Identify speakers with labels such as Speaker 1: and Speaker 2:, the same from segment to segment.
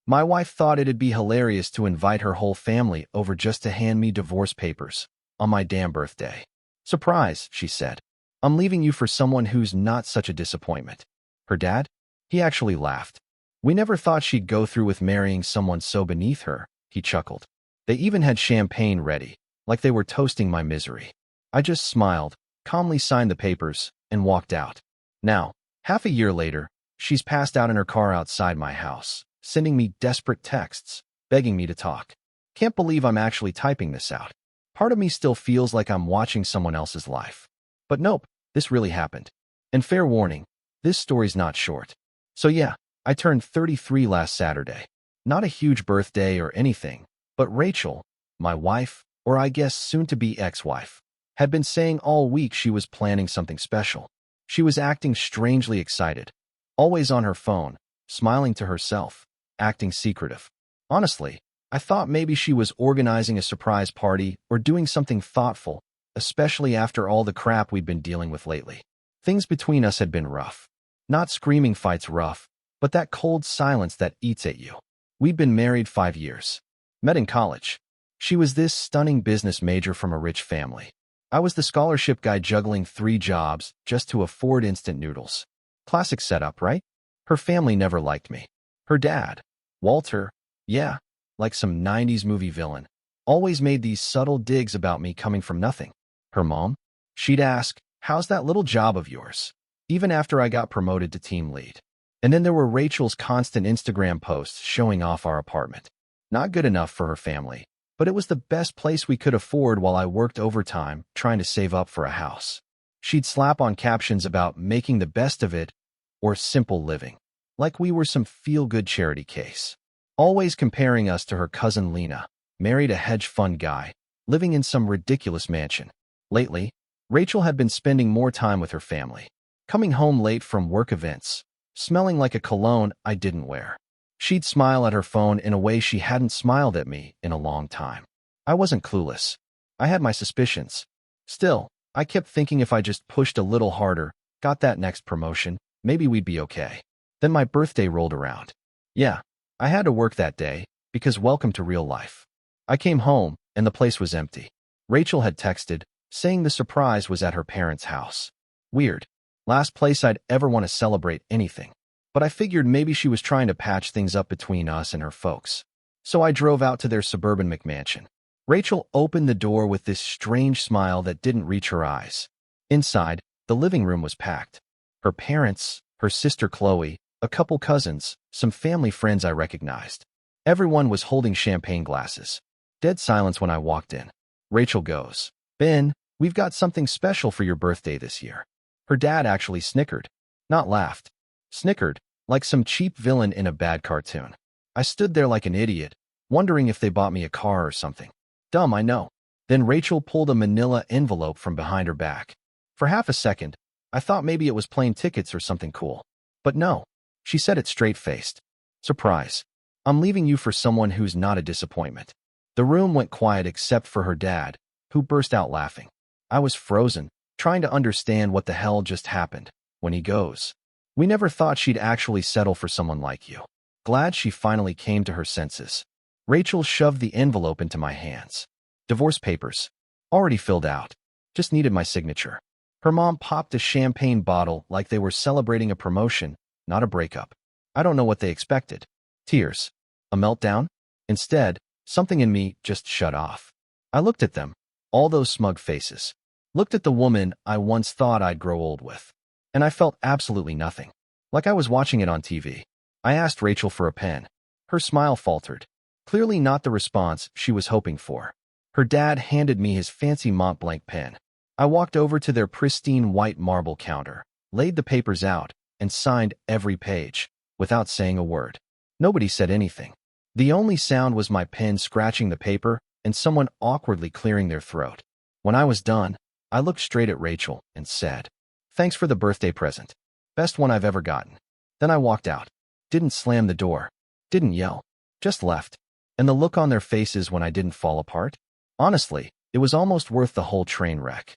Speaker 1: My wife thought it'd be hilarious to invite her whole family over just to hand me divorce papers on my damn birthday. Surprise, she said. I'm leaving you for someone who's not such a disappointment. Her dad? He actually laughed. We never thought she'd go through with marrying someone so beneath her, he chuckled. They even had champagne ready, like they were toasting my misery. I just smiled, calmly signed the papers, and walked out. Now, half a year later, she's passed out in her car outside my house, sending me desperate texts, begging me to talk. Can't believe I'm actually typing this out. Part of me still feels like I'm watching someone else's life. But nope, this really happened. And fair warning, this story's not short. So yeah, I turned 33 last Saturday. Not a huge birthday or anything, but Rachel, my wife, or I guess soon-to-be ex-wife, had been saying all week she was planning something special. She was acting strangely excited, always on her phone, smiling to herself, acting secretive. Honestly, I thought maybe she was organizing a surprise party or doing something thoughtful, especially after all the crap we'd been dealing with lately. Things between us had been rough. Not screaming fights rough, but that cold silence that eats at you. We'd been married 5 years. Met in college. She was this stunning business major from a rich family. I was the scholarship guy juggling 3 jobs just to afford instant noodles. Classic setup, right? Her family never liked me. Her dad, Walter, yeah, like some 90s movie villain, always made these subtle digs about me coming from nothing. Her mom? She'd ask, "How's that little job of yours?" Even after I got promoted to team lead. And then there were Rachel's constant Instagram posts showing off our apartment. Not good enough for her family, but it was the best place we could afford while I worked overtime trying to save up for a house. She'd slap on captions about making the best of it or simple living, like we were some feel-good charity case. Always comparing us to her cousin Lena, married a hedge fund guy, living in some ridiculous mansion. Lately, Rachel had been spending more time with her family, coming home late from work events, smelling like a cologne I didn't wear. She'd smile at her phone in a way she hadn't smiled at me in a long time. I wasn't clueless. I had my suspicions. Still, I kept thinking if I just pushed a little harder, got that next promotion, maybe we'd be okay. Then my birthday rolled around. Yeah, I had to work that day, because welcome to real life. I came home, and the place was empty. Rachel had texted, saying the surprise was at her parents' house. Weird. Last place I'd ever want to celebrate anything. But I figured maybe she was trying to patch things up between us and her folks. So I drove out to their suburban McMansion. Rachel opened the door with this strange smile that didn't reach her eyes. Inside, the living room was packed. Her parents, her sister Chloe, a couple cousins, some family friends I recognized. Everyone was holding champagne glasses. Dead silence when I walked in. Rachel goes, "Ben, we've got something special for your birthday this year." Her dad actually snickered. Not laughed. Snickered, like some cheap villain in a bad cartoon. I stood there like an idiot, wondering if they bought me a car or something. Dumb, I know. Then Rachel pulled a manila envelope from behind her back. For half a second, I thought maybe it was plane tickets or something cool. But no, she said it straight-faced. "Surprise. I'm leaving you for someone who's not a disappointment." The room went quiet except for her dad, who burst out laughing. I was frozen, trying to understand what the hell just happened, when he goes, "We never thought she'd actually settle for someone like you." Glad she finally came to her senses. Rachel shoved the envelope into my hands. Divorce papers. Already filled out. Just needed my signature. Her mom popped a champagne bottle like they were celebrating a promotion, not a breakup. I don't know what they expected. Tears. A meltdown? Instead, something in me just shut off. I looked at them, all those smug faces. Looked at the woman I once thought I'd grow old with. And I felt absolutely nothing. Like I was watching it on TV. I asked Rachel for a pen. Her smile faltered. Clearly not the response she was hoping for. Her dad handed me his fancy Mont Blanc pen. I walked over to their pristine white marble counter, laid the papers out, and signed every page, without saying a word. Nobody said anything. The only sound was my pen scratching the paper and someone awkwardly clearing their throat. When I was done, I looked straight at Rachel and said, "Thanks for the birthday present. Best one I've ever gotten." Then I walked out. Didn't slam the door. Didn't yell. Just left. And the look on their faces when I didn't fall apart? Honestly, it was almost worth the whole train wreck.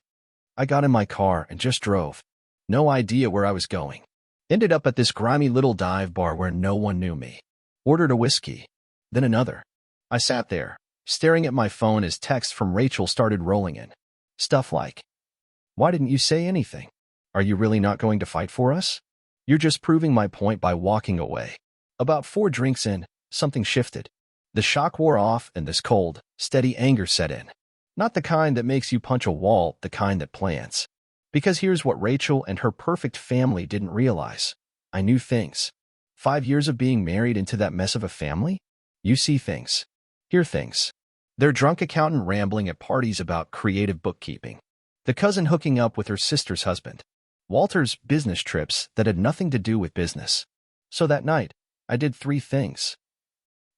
Speaker 1: I got in my car and just drove. No idea where I was going. Ended up at this grimy little dive bar where no one knew me. Ordered a whiskey. Then another. I sat there, staring at my phone as texts from Rachel started rolling in. Stuff like, "Why didn't you say anything? Are you really not going to fight for us? You're just proving my point by walking away." About 4 drinks in, something shifted. The shock wore off and this cold, steady anger set in. Not the kind that makes you punch a wall, the kind that plants. Because here's what Rachel and her perfect family didn't realize. I knew things. 5 years of being married into that mess of a family? You see things. Hear things. Their drunk accountant rambling at parties about creative bookkeeping. The cousin hooking up with her sister's husband. Walter's business trips that had nothing to do with business. So that night, I did 3 things.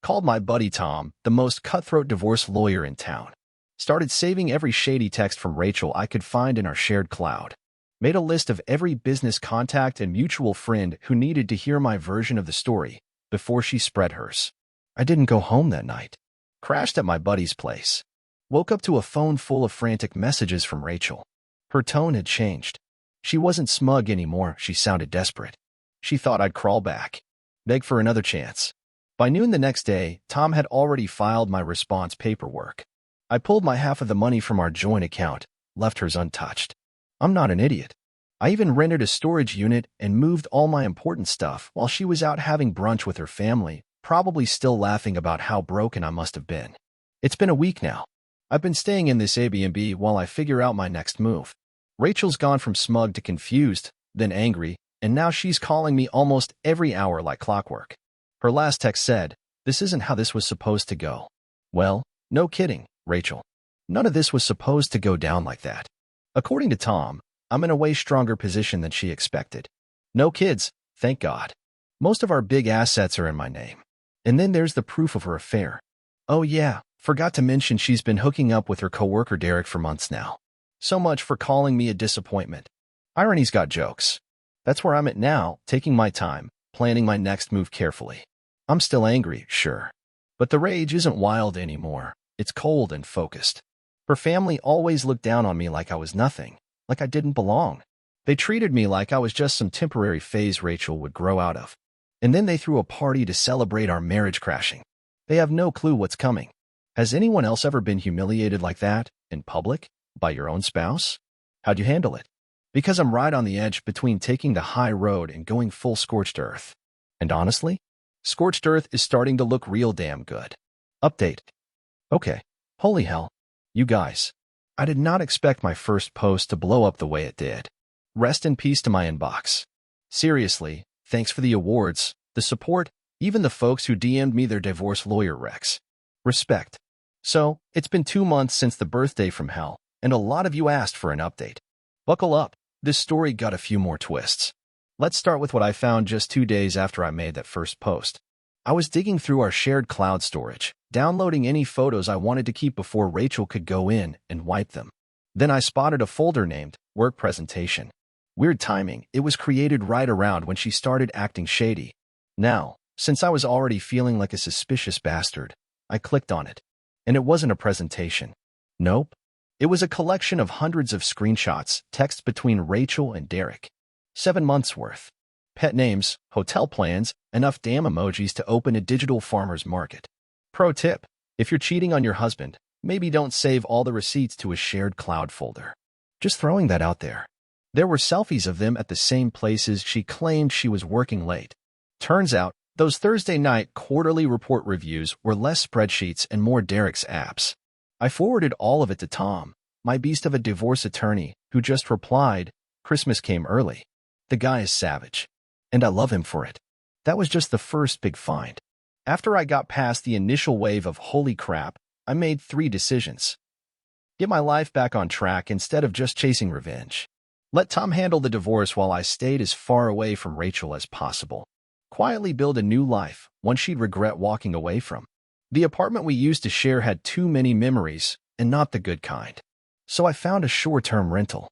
Speaker 1: Called my buddy Tom, the most cutthroat divorce lawyer in town. Started saving every shady text from Rachel I could find in our shared cloud. Made a list of every business contact and mutual friend who needed to hear my version of the story before she spread hers. I didn't go home that night. Crashed at my buddy's place. Woke up to a phone full of frantic messages from Rachel. Her tone had changed. She wasn't smug anymore, she sounded desperate. She thought I'd crawl back. Beg for another chance. By noon the next day, Tom had already filed my response paperwork. I pulled my half of the money from our joint account, left hers untouched. I'm not an idiot. I even rented a storage unit and moved all my important stuff while she was out having brunch with her family, probably still laughing about how broken I must have been. It's been a week now. I've been staying in this Airbnb while I figure out my next move. Rachel's gone from smug to confused, then angry, and now she's calling me almost every hour like clockwork. Her last text said, "This isn't how this was supposed to go." Well, no kidding, Rachel. None of this was supposed to go down like that. According to Tom, I'm in a way stronger position than she expected. No kids, thank God. Most of our big assets are in my name. And then there's the proof of her affair. Oh yeah, forgot to mention she's been hooking up with her coworker Derek for months now. So much for calling me a disappointment. Irony's got jokes. That's where I'm at now, taking my time, planning my next move carefully. I'm still angry, sure. But the rage isn't wild anymore. It's cold and focused. Her family always looked down on me like I was nothing, like I didn't belong. They treated me like I was just some temporary phase Rachel would grow out of. And then they threw a party to celebrate our marriage crashing. They have no clue what's coming. Has anyone else ever been humiliated like that, in public, by your own spouse? How'd you handle it? Because I'm right on the edge between taking the high road and going full scorched earth. And honestly, scorched earth is starting to look real damn good. Update. Okay. Holy hell. You guys. I did not expect my first post to blow up the way it did. Rest in peace to my inbox. Seriously, thanks for the awards, the support, even the folks who DM'd me their divorce lawyer recs. Respect. So, it's been 2 months since the birthday from hell, and a lot of you asked for an update. Buckle up, this story got a few more twists. Let's start with what I found just 2 days after I made that first post. I was digging through our shared cloud storage, downloading any photos I wanted to keep before Rachel could go in and wipe them. Then I spotted a folder named Work Presentation. Weird timing, it was created right around when she started acting shady. Now, since I was already feeling like a suspicious bastard, I clicked on it. And it wasn't a presentation. Nope. It was a collection of hundreds of screenshots, text between Rachel and Derek. 7 months worth. Pet names, hotel plans, enough damn emojis to open a digital farmer's market. Pro tip, if you're cheating on your husband, maybe don't save all the receipts to a shared cloud folder. Just throwing that out there. There were selfies of them at the same places she claimed she was working late. Turns out, those Thursday night quarterly report reviews were less spreadsheets and more Derek's apps. I forwarded all of it to Tom, my beast of a divorce attorney, who just replied, "Christmas came early." The guy is savage. And I love him for it. That was just the first big find. After I got past the initial wave of holy crap, I made 3 decisions. Get my life back on track instead of just chasing revenge. Let Tom handle the divorce while I stayed as far away from Rachel as possible. Quietly build a new life, one she'd regret walking away from. The apartment we used to share had too many memories, and not the good kind. So I found a short-term rental.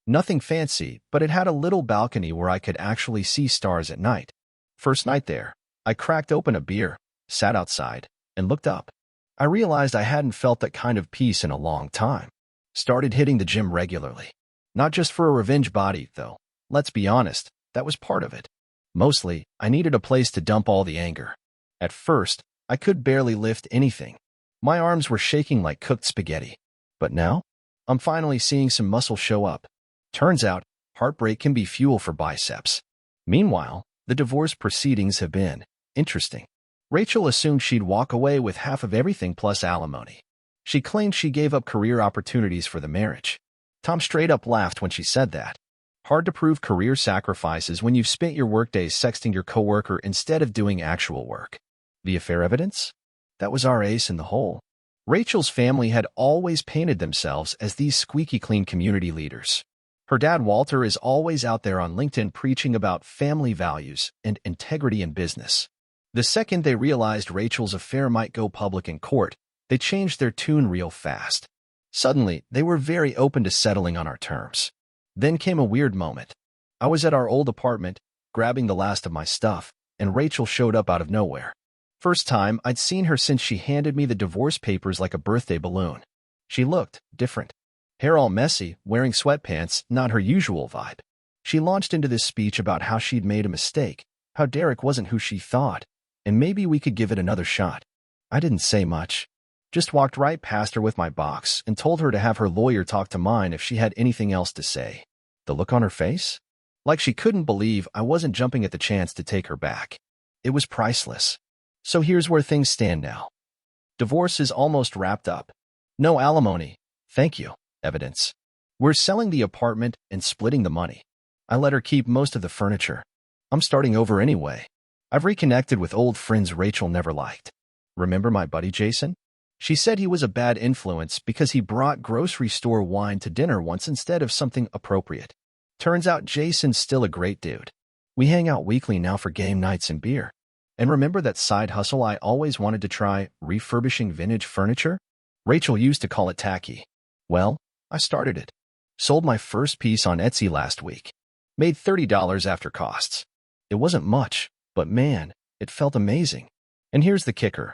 Speaker 1: Nothing fancy, but it had a little balcony where I could actually see stars at night. First night there, I cracked open a beer, sat outside, and looked up. I realized I hadn't felt that kind of peace in a long time. Started hitting the gym regularly. Not just for a revenge body, though. Let's be honest, that was part of it. Mostly, I needed a place to dump all the anger. At first, I could barely lift anything. My arms were shaking like cooked spaghetti. But now, I'm finally seeing some muscle show up. Turns out, heartbreak can be fuel for biceps. Meanwhile, the divorce proceedings have been interesting. Rachel assumed she'd walk away with half of everything plus alimony. She claimed she gave up career opportunities for the marriage. Tom straight up laughed when she said that. Hard to prove career sacrifices when you've spent your workdays sexting your coworker instead of doing actual work. The affair evidence? That was our ace in the hole. Rachel's family had always painted themselves as these squeaky clean community leaders. Her dad, Walter, is always out there on LinkedIn preaching about family values and integrity in business. The second they realized Rachel's affair might go public in court, they changed their tune real fast. Suddenly, they were very open to settling on our terms. Then came a weird moment. I was at our old apartment, grabbing the last of my stuff, and Rachel showed up out of nowhere. First time I'd seen her since she handed me the divorce papers like a birthday balloon. She looked different. Hair all messy, wearing sweatpants, not her usual vibe. She launched into this speech about how she'd made a mistake, how Derek wasn't who she thought, and maybe we could give it another shot. I didn't say much. Just walked right past her with my box and told her to have her lawyer talk to mine if she had anything else to say. The look on her face? Like she couldn't believe I wasn't jumping at the chance to take her back. It was priceless. So here's where things stand now. Divorce is almost wrapped up. No alimony, thank you, evidence. We're selling the apartment and splitting the money. I let her keep most of the furniture. I'm starting over anyway. I've reconnected with old friends Rachel never liked. Remember my buddy Jason? She said he was a bad influence because he brought grocery store wine to dinner once instead of something appropriate. Turns out Jason's still a great dude. We hang out weekly now for game nights and beer. And remember that side hustle I always wanted to try, refurbishing vintage furniture? Rachel used to call it tacky. Well, I started it. Sold my first piece on Etsy last week. Made $30 after costs. It wasn't much, but man, it felt amazing. And here's the kicker.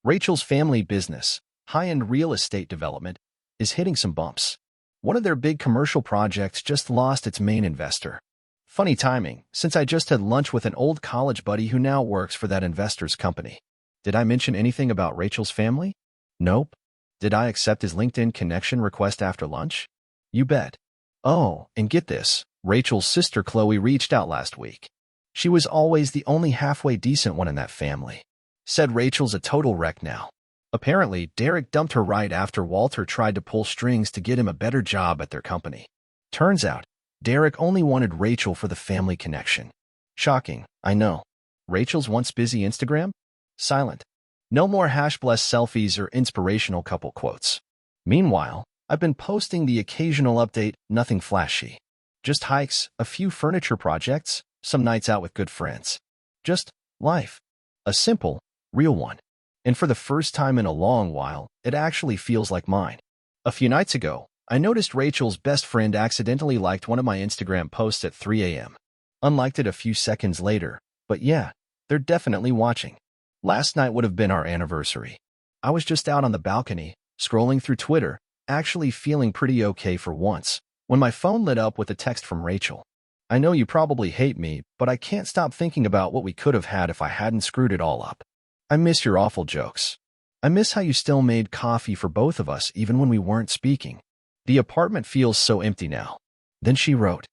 Speaker 1: Rachel's family business, high-end real estate development, is hitting some bumps. One of their big commercial projects just lost its main investor. Funny timing, since I just had lunch with an old college buddy who now works for that investor's company. Did I mention anything about Rachel's family? Nope. Did I accept his LinkedIn connection request after lunch? You bet. Oh, and get this, Rachel's sister Chloe reached out last week. She was always the only halfway decent one in that family. Said Rachel's a total wreck now. Apparently, Derek dumped her right after Walter tried to pull strings to get him a better job at their company. Turns out, Derek only wanted Rachel for the family connection. Shocking, I know. Rachel's once busy Instagram? Silent. No more #bless selfies or inspirational couple quotes. Meanwhile, I've been posting the occasional update, nothing flashy. Just hikes, a few furniture projects, some nights out with good friends. Just life. A simple, real one. And for the first time in a long while, it actually feels like mine. A few nights ago, I noticed Rachel's best friend accidentally liked one of my Instagram posts at 3 a.m. Unliked it a few seconds later, but yeah, they're definitely watching. Last night would have been our anniversary. I was just out on the balcony, scrolling through Twitter, actually feeling pretty okay for once, when my phone lit up with a text from Rachel. I know you probably hate me, but I can't stop thinking about what we could have had if I hadn't screwed it all up. I miss your awful jokes. I miss how you still made coffee for both of us even when we weren't speaking. The apartment feels so empty now. Then she wrote,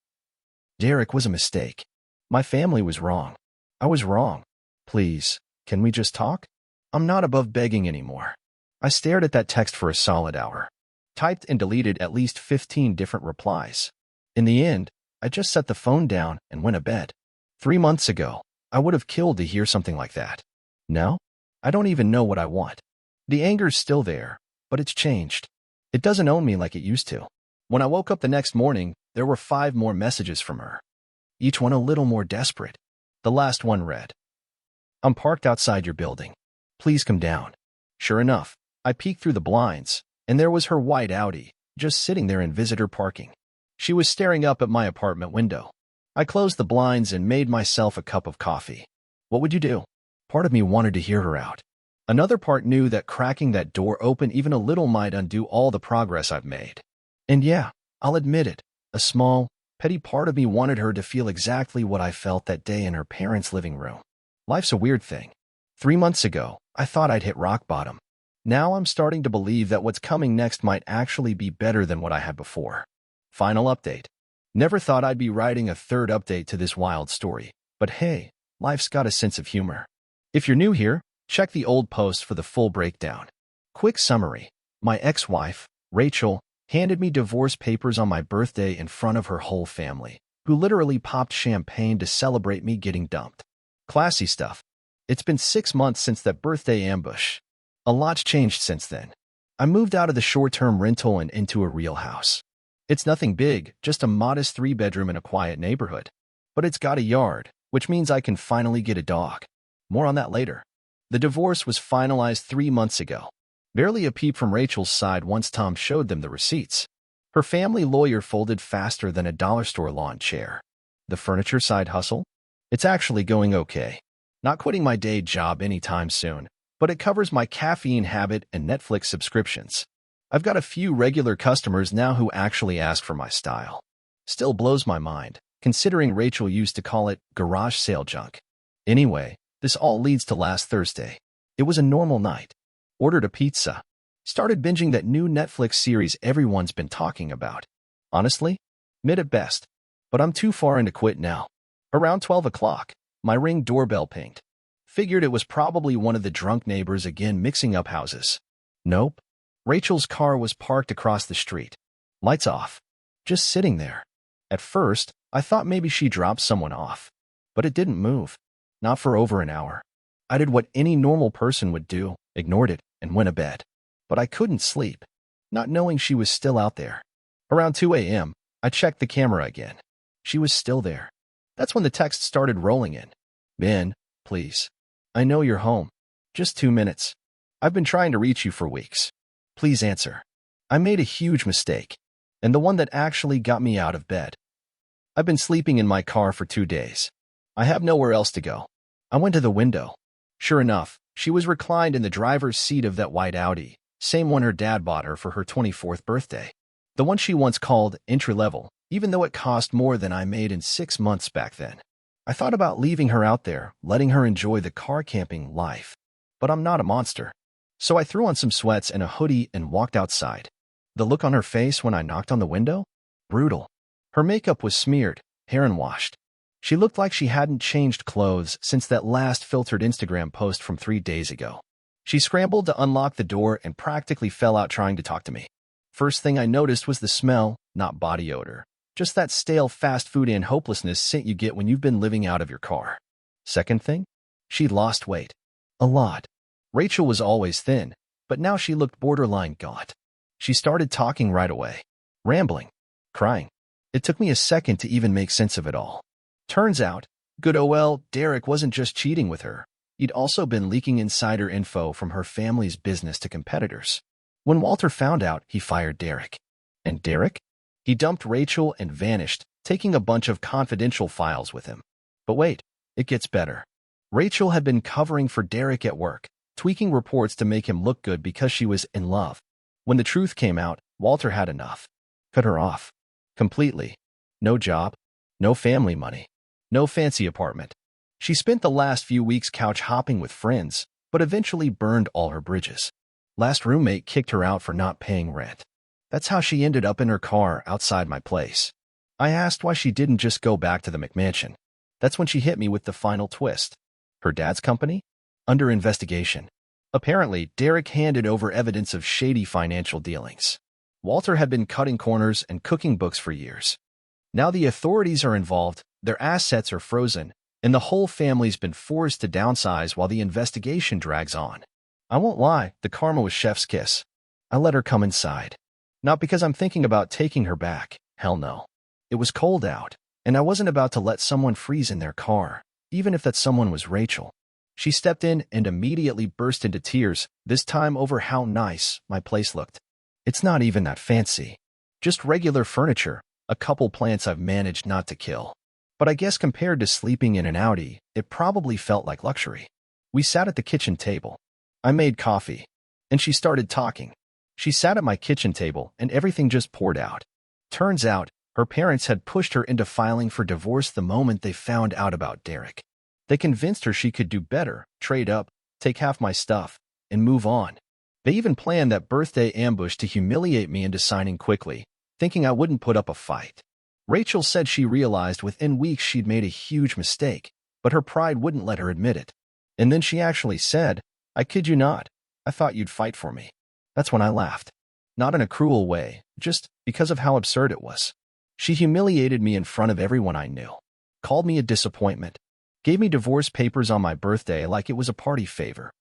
Speaker 1: Derek was a mistake. My family was wrong. I was wrong. Please, can we just talk? I'm not above begging anymore. I stared at that text for a solid hour. Typed and deleted at least 15 different replies. In the end, I just set the phone down and went to bed. 3 months ago, I would have killed to hear something like that. Now, I don't even know what I want. The anger's still there, but it's changed. It doesn't own me like it used to. When I woke up the next morning, there were 5 more messages from her. Each one a little more desperate. The last one read, I'm parked outside your building. Please come down. Sure enough, I peeked through the blinds, and there was her white Audi, just sitting there in visitor parking. She was staring up at my apartment window. I closed the blinds and made myself a cup of coffee. What would you do? Part of me wanted to hear her out. Another part knew that cracking that door open even a little might undo all the progress I've made. And yeah, I'll admit it, a small, petty part of me wanted her to feel exactly what I felt that day in her parents' living room. Life's a weird thing. 3 months ago, I thought I'd hit rock bottom. Now I'm starting to believe that what's coming next might actually be better than what I had before. Final update. Never thought I'd be writing a third update to this wild story, but hey, life's got a sense of humor. If you're new here, check the old post for the full breakdown. Quick summary. My ex-wife, Rachel, handed me divorce papers on my birthday in front of her whole family, who literally popped champagne to celebrate me getting dumped. Classy stuff. It's been 6 months since that birthday ambush. A lot's changed since then. I moved out of the short-term rental and into a real house. It's nothing big, just a modest 3-bedroom in a quiet neighborhood. But it's got a yard, which means I can finally get a dog. More on that later. The divorce was finalized 3 months ago. Barely a peep from Rachel's side once Tom showed them the receipts. Her family lawyer folded faster than a dollar store lawn chair. The furniture side hustle? It's actually going okay. Not quitting my day job anytime soon, but it covers my caffeine habit and Netflix subscriptions. I've got a few regular customers now who actually ask for my style. Still blows my mind, considering Rachel used to call it garage sale junk. Anyway, this all leads to last Thursday. It was a normal night. Ordered a pizza. Started binging that new Netflix series everyone's been talking about. Honestly, mid at best. But I'm too far in to quit now. Around 12 o'clock, my Ring doorbell pinged. Figured it was probably one of the drunk neighbors again mixing up houses. Nope. Rachel's car was parked across the street. Lights off. Just sitting there. At first, I thought maybe she dropped someone off. But it didn't move. Not for over an hour. I did what any normal person would do, ignored it, and went to bed. But I couldn't sleep, not knowing she was still out there. Around 2 a.m., I checked the camera again. She was still there. That's when the text started rolling in. Ben, please. I know you're home. Just 2 minutes. I've been trying to reach you for weeks. Please answer. I made a huge mistake, and the one that actually got me out of bed. I've been sleeping in my car for 2 days. I have nowhere else to go. I went to the window. Sure enough, she was reclined in the driver's seat of that white Audi, same one her dad bought her for her 24th birthday. The one she once called entry-level, even though it cost more than I made in 6 months back then. I thought about leaving her out there, letting her enjoy the car camping life. But I'm not a monster. So I threw on some sweats and a hoodie and walked outside. The look on her face when I knocked on the window? Brutal. Her makeup was smeared, hair unwashed. She looked like she hadn't changed clothes since that last filtered Instagram post from 3 days ago. She scrambled to unlock the door and practically fell out trying to talk to me. First thing I noticed was the smell, not body odor. Just that stale fast food and hopelessness scent you get when you've been living out of your car. Second thing? She'd lost weight. A lot. Rachel was always thin, but now she looked borderline gaunt. She started talking right away. Rambling. Crying. It took me a second to even make sense of it all. Turns out, good ol' Derek wasn't just cheating with her. He'd also been leaking insider info from her family's business to competitors. When Walter found out, he fired Derek. And Derek? He dumped Rachel and vanished, taking a bunch of confidential files with him. But wait, it gets better. Rachel had been covering for Derek at work, tweaking reports to make him look good because she was in love. When the truth came out, Walter had enough. Cut her off. Completely. No job. No family money. No fancy apartment. She spent the last few weeks couch hopping with friends, but eventually burned all her bridges. Last roommate kicked her out for not paying rent. That's how she ended up in her car outside my place. I asked why she didn't just go back to the McMansion. That's when she hit me with the final twist. Her dad's company? Under investigation. Apparently, Derek handed over evidence of shady financial dealings. Walter had been cutting corners and cooking books for years. Now the authorities are involved, their assets are frozen, and the whole family's been forced to downsize while the investigation drags on. I won't lie, the karma was chef's kiss. I let her come inside. Not because I'm thinking about taking her back, hell no. It was cold out, and I wasn't about to let someone freeze in their car, even if that someone was Rachel. She stepped in and immediately burst into tears, this time over how nice my place looked. It's not even that fancy. Just regular furniture, a couple plants I've managed not to kill. But I guess compared to sleeping in an Audi, it probably felt like luxury. We sat at the kitchen table. I made coffee, and she started talking. She sat at my kitchen table, and everything just poured out. Turns out, her parents had pushed her into filing for divorce the moment they found out about Derek. They convinced her she could do better, trade up, take half my stuff, and move on. They even planned that birthday ambush to humiliate me into signing quickly, thinking I wouldn't put up a fight. Rachel said she realized within weeks she'd made a huge mistake, but her pride wouldn't let her admit it. And then she actually said, "I kid you not, I thought you'd fight for me." That's when I laughed. Not in a cruel way, just because of how absurd it was. She humiliated me in front of everyone I knew, called me a disappointment, gave me divorce papers on my birthday like it was a party favor,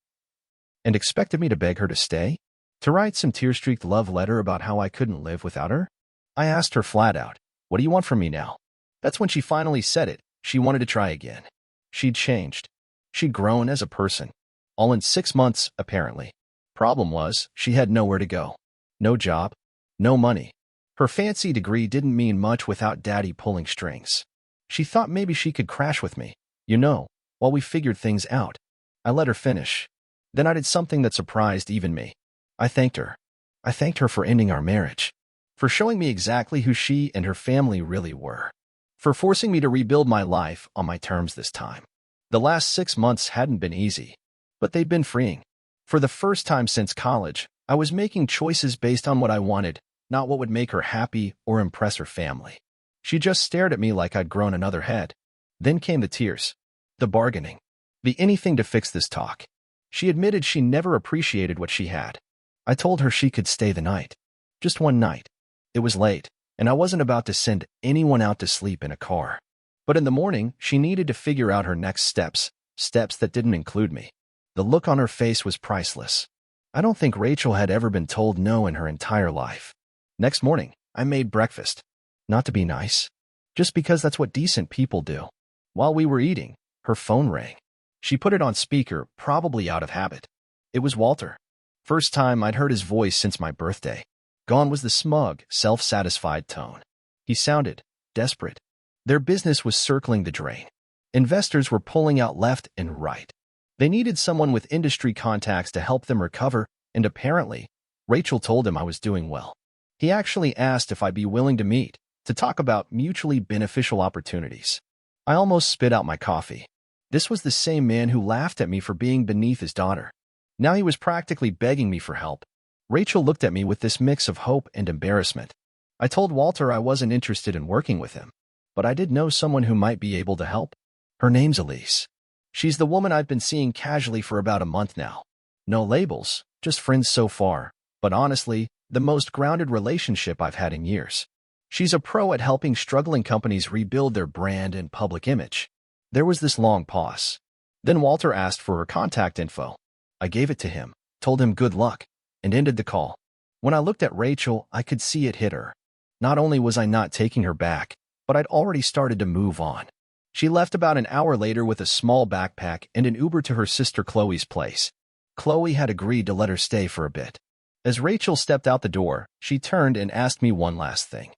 Speaker 1: and expected me to beg her to stay? To write some tear-streaked love letter about how I couldn't live without her? I asked her flat out, "What do you want from me now?" That's when she finally said it. She wanted to try again. She'd changed. She'd grown as a person. All in 6 months, apparently. Problem was, she had nowhere to go. No job. No money. Her fancy degree didn't mean much without daddy pulling strings. She thought maybe she could crash with me, while we figured things out. I let her finish. Then I did something that surprised even me. I thanked her. I thanked her for ending our marriage, for showing me exactly who she and her family really were, for forcing me to rebuild my life on my terms this time. The last 6 months hadn't been easy, but they'd been freeing. For the first time since college, I was making choices based on what I wanted, not what would make her happy or impress her family. She just stared at me like I'd grown another head. Then came the tears, the bargaining, the anything to fix this talk. She admitted she never appreciated what she had. I told her she could stay the night. Just one night. It was late, and I wasn't about to send anyone out to sleep in a car. But in the morning, she needed to figure out her next steps that didn't include me. The look on her face was priceless. I don't think Rachel had ever been told no in her entire life. Next morning, I made breakfast. Not to be nice, just because that's what decent people do. While we were eating, her phone rang. She put it on speaker, probably out of habit. It was Walter. First time I'd heard his voice since my birthday. Gone was the smug, self-satisfied tone. He sounded desperate. Their business was circling the drain. Investors were pulling out left and right. They needed someone with industry contacts to help them recover, and apparently, Rachel told him I was doing well. He actually asked if I'd be willing to meet, to talk about mutually beneficial opportunities. I almost spit out my coffee. This was the same man who laughed at me for being beneath his daughter. Now he was practically begging me for help. Rachel looked at me with this mix of hope and embarrassment. I told Walter I wasn't interested in working with him, but I did know someone who might be able to help. Her name's Elise. She's the woman I've been seeing casually for about a month now. No labels, just friends so far, but honestly, the most grounded relationship I've had in years. She's a pro at helping struggling companies rebuild their brand and public image. There was this long pause. Then Walter asked for her contact info. I gave it to him, told him good luck, and ended the call. When I looked at Rachel, I could see it hit her. Not only was I not taking her back, but I'd already started to move on. She left about an hour later with a small backpack and an Uber to her sister Chloe's place. Chloe had agreed to let her stay for a bit. As Rachel stepped out the door, she turned and asked me one last thing.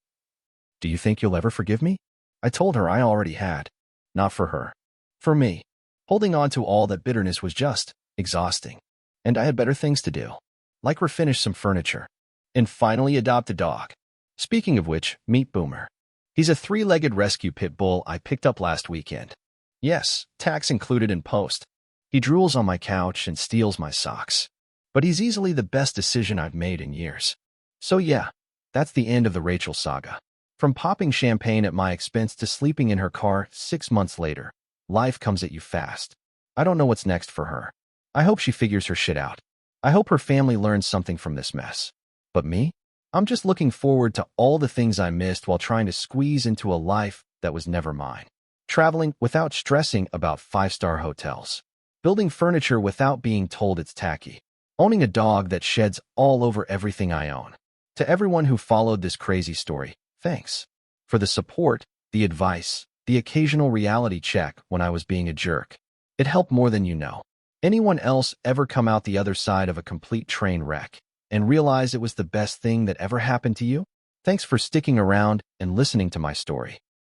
Speaker 1: "Do you think you'll ever forgive me?" I told her I already had. Not for her. For me. Holding on to all that bitterness was just exhausting. And I had better things to do. Like refinish some furniture. And finally adopt a dog. Speaking of which, meet Boomer. He's a 3-legged rescue pit bull I picked up last weekend. Yes, tax included in post. He drools on my couch and steals my socks. But he's easily the best decision I've made in years. So yeah, that's the end of the Rachel saga. From popping champagne at my expense to sleeping in her car 6 months later, life comes at you fast. I don't know what's next for her. I hope she figures her shit out. I hope her family learns something from this mess. But me? I'm just looking forward to all the things I missed while trying to squeeze into a life that was never mine. Traveling without stressing about 5-star hotels. Building furniture without being told it's tacky. Owning a dog that sheds all over everything I own. To everyone who followed this crazy story, thanks. For the support, the advice, the occasional reality check when I was being a jerk. It helped more than you know. Anyone else ever come out the other side of a complete train wreck and realize it was the best thing that ever happened to you? Thanks for sticking around and listening to my story.